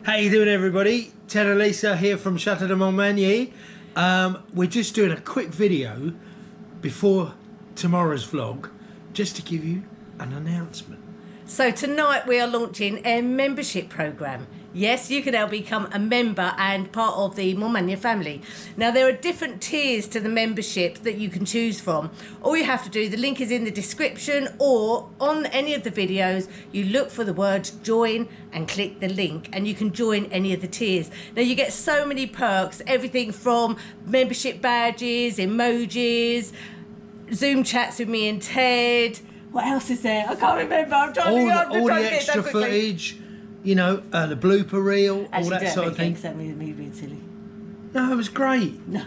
How you doing, everybody? Ted and Lisa here from Chateau de Montmagny. We're just doing a quick video before tomorrow's vlog, just to give you an announcement. So tonight we are launching a membership program. Yes, you can now become a member and part of the Montmagny family. Now there are different tiers to the membership that you can choose from. All you have to do, the link is in the description, or on any of the videos, you look for the word join and click the link and you can join any of the tiers. Now you get so many perks, everything from membership badges, emojis, Zoom chats with me and Ted. What else is there? I can't remember. I'm trying all the extra footage, you know, the blooper reel, all that sort of thing. That me being silly. No, it was great. No.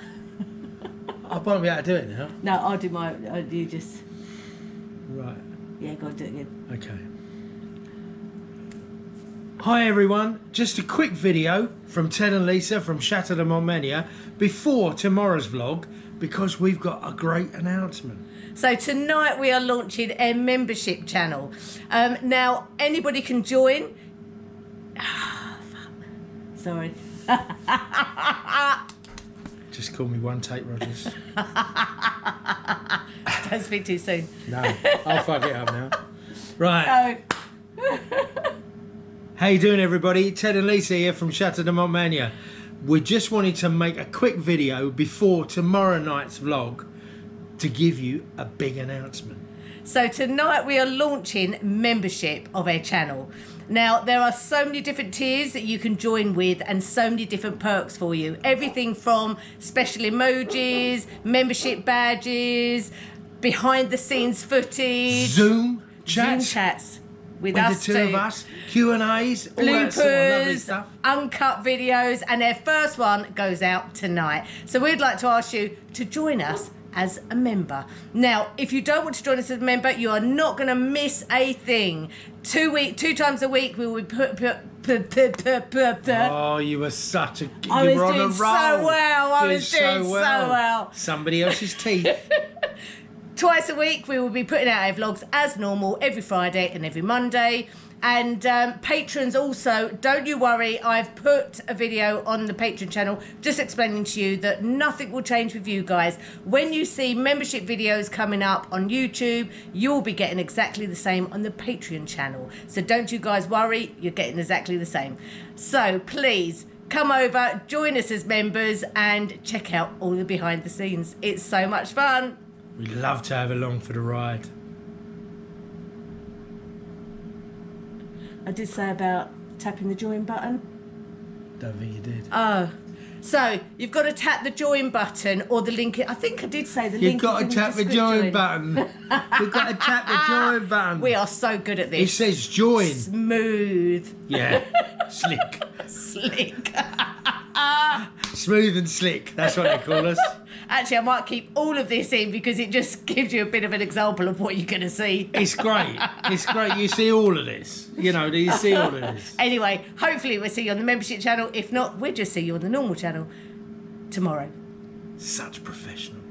I won't be able to do it now. No, I'll do my. You just. Right. Yeah, go on, do it again. Okay. Hi everyone, just a quick video from Ted and Lisa from Chateau de Montmagny before tomorrow's vlog, because we've got a great announcement. So tonight we are launching a membership channel. Now anybody can join. Sorry. Just call me One Take Rogers. Don't speak too soon. No, I'll fuck it up now. Right. No. How you doing, everybody? Ted and Lisa here from Chateau de Montmagny. We just wanted to make a quick video before tomorrow night's vlog to give you a big announcement. So tonight we are launching membership of our channel. Now there are so many different tiers that you can join with and so many different perks for you. Everything from special emojis, membership badges, behind the scenes footage, Zoom chats with the us two of us, Q&As, all that sort of lovely bloopers, stuff. uncut videos, and their first one goes out tonight. So we'd like to ask you to join us as a member. Now, if you don't want to join us as a member, you are not going to miss a thing. 2 times a week we will Oh, you were such a... I you was were on doing a roll. so well. I Doing was doing so well. Somebody else's teeth. Twice a week we will be putting out our vlogs as normal, every Friday and every Monday. And patrons also, don't you worry, I've put a video on the Patreon channel just explaining to you that nothing will change with you guys. When you see membership videos coming up on YouTube, you'll be getting exactly the same on the Patreon channel. So don't you guys worry, you're getting exactly the same. So please come over, join us as members and check out all the behind the scenes. It's so much fun. We'd love to have along for the ride. I did say about tapping the join button. Don't think you did. Oh, so you've got to tap the join button or the link. I think I did say the link. You've got to tap the join button. You've got to tap the join button. We are so good at this. It says join. Smooth. Yeah, slick. Slick. Smooth and slick, that's what they call us. Actually, I might keep all of this in because it just gives you a bit of an example of what you're going to see. It's great. It's great. You see all of this. You know, you see all of this. Anyway, hopefully we'll see you on the membership channel. If not, we'll just see you on the normal channel tomorrow. Such professional.